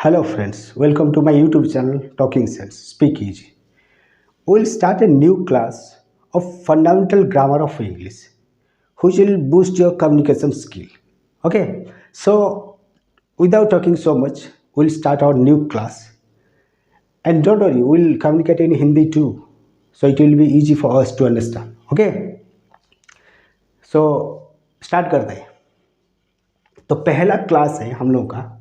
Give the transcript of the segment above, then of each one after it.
Hello friends, welcome to my YouTube channel Talking Sense, Speak Easy. We'll start a new class of fundamental grammar of English, which will boost your communication skill. Okay, so without talking so much, we'll start our new class. And don't worry, we'll communicate in Hindi too, so it will be easy for us to understand. Okay, so start करते हैं. तो पहला class है हम लोग का.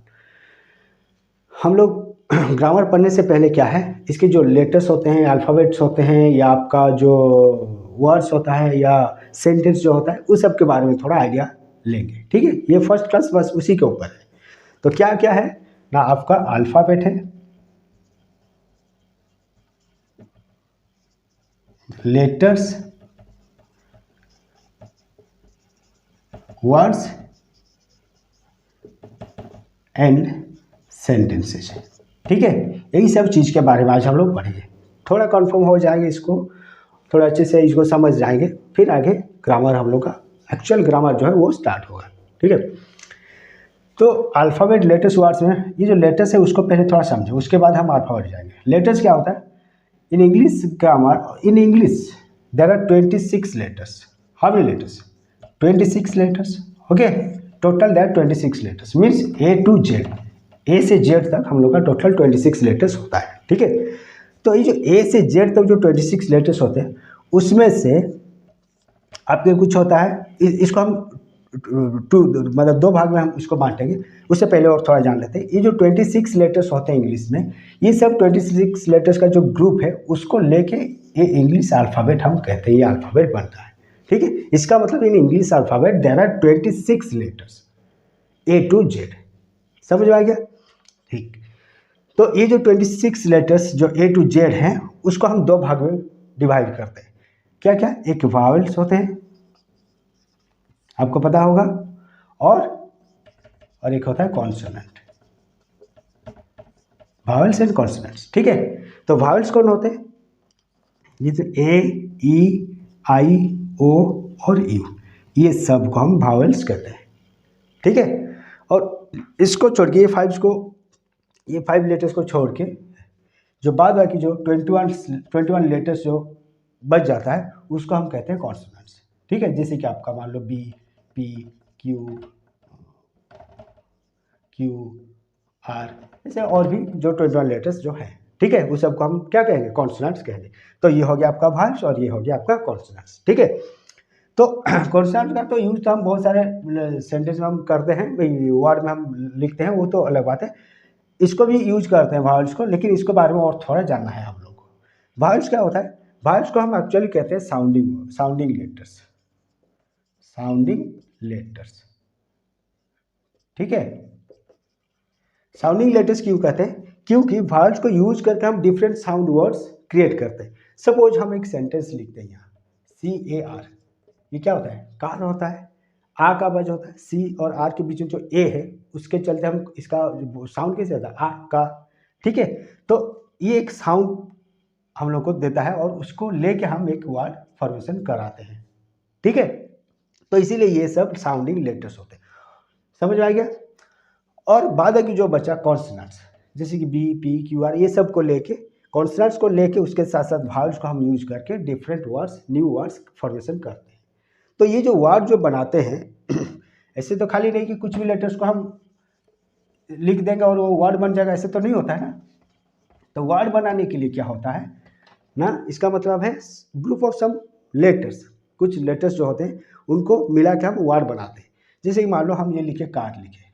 हम लोग ग्रामर पढ़ने से पहले क्या है, इसके जो लेटर्स होते हैं, अल्फ़ाबेट्स होते हैं, या आपका जो वर्ड्स होता है या सेंटेंस जो होता है, उस सब के बारे में थोड़ा आइडिया लेंगे. ठीक है, ये फर्स्ट क्लास बस उसी के ऊपर है. तो क्या क्या है ना, आपका अल्फ़ाबेट है, लेटर्स, वर्ड्स एंड सेंटेंसेस. ठीक है, यही सब चीज़ के बारे में आज हम लोग पढ़ेंगे. थोड़ा कंफर्म हो जाएंगे, इसको थोड़ा अच्छे से इसको समझ जाएंगे, फिर आगे ग्रामर हम लोग का एक्चुअल ग्रामर जो है वो स्टार्ट होगा. ठीक है, तो अल्फ़ाबेट, लेटर्स, वर्ड्स में ये जो लेटर्स है उसको पहले थोड़ा समझो, उसके बाद हम अल्फ़ाबेट जाएंगे. लेटर्स क्या होता है in English grammar? In English there are 26 letters. How many letters? 26 letters. Okay, total there 26 letters means A to Z, A से जेड तक हम लोग का टोटल 26 लेटर्स होता है. ठीक है, तो ये जो ए से जेड तक जो 26 लेटर्स होते हैं, उसमें से आपके कुछ होता है, इसको हम मतलब दो भाग में हम इसको बांटेंगे. उससे पहले और थोड़ा जान लेते हैं. ये जो 26 लेटर्स होते हैं इंग्लिश में, ये सब 26 लेटर्स का जो ग्रुप है उसको लेके ये इंग्लिश अल्फ़ाबेट हम कहते हैं, ये अल्फ़ाबेट बनता है. ठीक है, इसका मतलब in English alphabet there are 26 letters A to Z. समझ आ गया? ठीक, तो ये जो 26 लेटर्स जो ए टू जेड हैं, उसको हम दो भाग में डिवाइड करते हैं. क्या क्या? एक वावल्स होते हैं, आपको पता होगा, और एक होता है कॉन्सोनेंट. Vowels and consonants. ठीक है, तो वावल्स कौन होते हैं? जैसे ए, ई, आई, ओ और यू, ये सब को हम वावल्स कहते हैं. ठीक है, और इसको छोड़ के ये 5 लेटर्स को छोड़ के जो बाद बाकी जो 21 लेटर्स जो बच जाता है उसको हम कहते हैं कॉन्सोनेंट्स. ठीक है, जैसे कि आपका मान लो बी, पी, क्यू, आर, ऐसे और भी जो 21 लेटर्स जो हैं. ठीक है, उस सबको हम क्या कहेंगे? कॉन्सोनेंट्स कहेंगे. तो ये हो गया आपका वावल्स और ये हो गया आपका कॉन्सोनेंट्स. ठीक है, तो कॉन्सोनेंट का तो यूज तो हम बहुत सारे सेंटेंस में हम करते हैं, वर्ड में हम लिखते हैं, वो तो अलग बात है. इसको भी यूज करते हैं वावल्स को, लेकिन इसके बारे में और थोड़ा जानना है हम लोग को. वावल्स क्या होता है? वावल्स को हम एक्चुअली कहते हैं साउंडिंग लेटर्स. ठीक है, साउंडिंग लेटर्स क्यों कहते हैं? क्योंकि वावल्स को यूज करके हम डिफरेंट साउंड वर्ड्स क्रिएट करते हैं. सपोज हम एक सेंटेंस लिखते हैं यहाँ, CAR, ये क्या होता है? कार होता है. आ का आवाज होता है, सी और आर के बीच में जो ए है उसके चलते हम इसका साउंड कैसे होता है? आ का. ठीक है, तो ये एक साउंड हम लोग को देता है और उसको लेके हम एक वर्ड फॉर्मेशन कराते हैं. ठीक है, तो इसीलिए ये सब साउंडिंग लेटर्स होते हैं. समझ आ गया? और बाद की जो बचा कॉन्सोनेंट्स, जैसे कि बी, पी, क्यू, आर, ये सब को लेके, कॉन्सोनेंट्स को लेके उसके साथ साथ वावल्स को हम यूज करके different words, new words formation करते हैं. तो ये जो वर्ड जो बनाते हैं ऐसे तो खाली नहीं कि कुछ भी लेटर्स को हम लिख देंगे और वो वर्ड बन जाएगा, ऐसे तो नहीं होता है ना. तो वर्ड बनाने के लिए क्या होता है ना, इसका मतलब है ग्रुप ऑफ सम लेटर्स, कुछ लेटर्स जो होते हैं उनको मिला के हम वर्ड बनाते हैं. जैसे कि मान लो हम ये लिखे कार लिखे.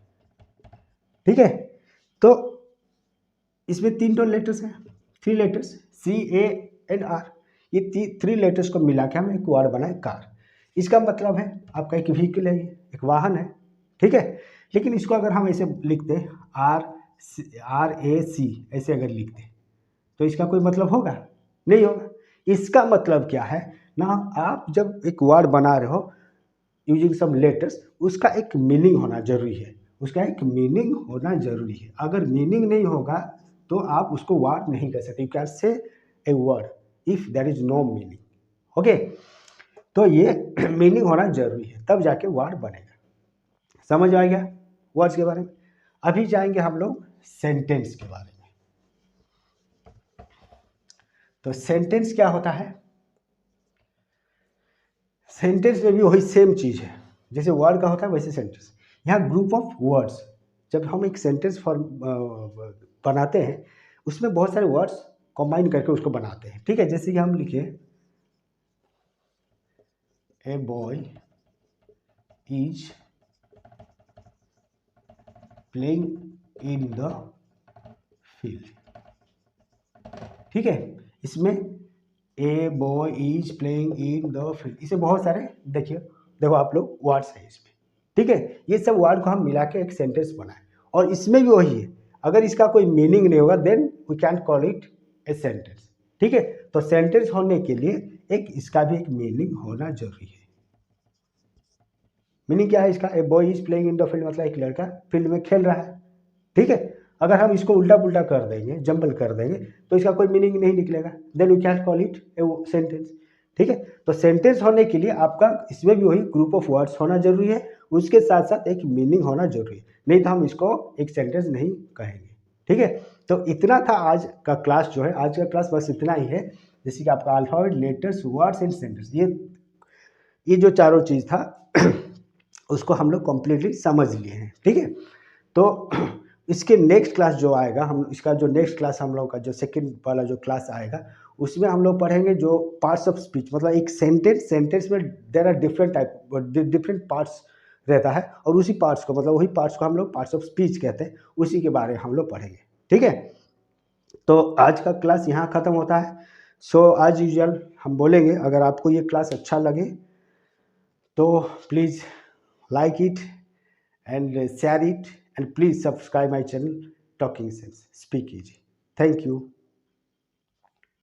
ठीक है, तो इसमें 3 लेटर्स हैं, 3 लेटर्स, CA एंड R. ये 3 लेटर्स को मिला के हम एक वर्ड बनाए कार. इसका मतलब है आपका एक व्हीकल है, एक वाहन है. ठीक है, लेकिन इसको अगर हम ऐसे लिखते RAC ऐसे अगर लिखते तो इसका कोई मतलब होगा? नहीं होगा. इसका मतलब क्या है ना, आप जब एक वर्ड बना रहे हो यूजिंग सम लेटर्स, उसका एक मीनिंग होना जरूरी है. अगर मीनिंग नहीं होगा तो आप उसको वर्ड नहीं कह सकते. You can say a word if there is no meaning. Okay, तो ये मीनिंग होना जरूरी है, तब जाके वर्ड बनेगा. समझ आ गया वर्ड्स के बारे में? अभी जाएंगे हम लोग सेंटेंस के बारे में। तो सेंटेंस क्या होता है? सेंटेंस में भी वही सेम चीज़ है, जैसे वर्ड का होता है वैसे सेंटेंस। यहाँ ग्रुप ऑफ वर्ड्स, जब हम एक सेंटेंस फॉर्म बनाते हैं उसमें बहुत सारे वर्ड्स कंबाइन करके उसको बनाते हैं, ठीक है। जैसे कि हम लिखे a boy is playing in the field, ठीक है। इसमें a boy is playing in the field, इसमें बहुत सारे देखो आप लोग वर्ड्स हैं इसमें, ठीक है। ये सब वर्ड को हम मिला के एक सेंटेंस बनाए, और इसमें भी वही है, अगर इसका कोई मीनिंग नहीं होगा then we can call it a sentence, ठीक है। तो सेंटेंस होने के लिए एक इसका भी एक मीनिंग होना जरूरी है। मीनिंग क्या है इसका? A boy is playing in the field, मतलब एक लड़का फील्ड में खेल रहा है, ठीक है। अगर हम इसको उल्टा पुल्टा कर देंगे, जंबल कर देंगे, तो इसका कोई मीनिंग नहीं निकलेगा, then we can call it a sentence, ठीक है। तो सेंटेंस होने के लिए आपका इसमें भी वही ग्रुप ऑफ वर्ड्स होना जरूरी है, उसके साथ साथ एक मीनिंग होना जरूरी है, नहीं तो हम इसको एक सेंटेंस नहीं कहेंगे, ठीक है। तो इतना था आज का क्लास जो है, आज का क्लास बस इतना ही है, जैसे कि आपका alphabet, letters, words and sentence, ये जो चारों चीज़ था उसको हम लोग कम्प्लीटली समझ लिए हैं, ठीक है। तो इसके नेक्स्ट क्लास जो आएगा, हम इसका जो नेक्स्ट क्लास हम लोग का जो सेकंड वाला जो क्लास आएगा उसमें हम लोग पढ़ेंगे जो पार्ट्स ऑफ स्पीच, मतलब एक सेंटेंस में देयर आर डिफरेंट पार्ट्स रहता है, और उसी पार्ट्स को, मतलब वही पार्ट्स को हम लोग पार्ट्स ऑफ स्पीच कहते हैं, उसी के बारे में हम लोग पढ़ेंगे, ठीक है। तो आज का क्लास यहाँ ख़त्म होता है। सो आज यूजुअल हम बोलेंगे, अगर आपको ये क्लास अच्छा लगे तो please like it and share it, and please subscribe my channel Talking Sense Speak Easy. Thank you.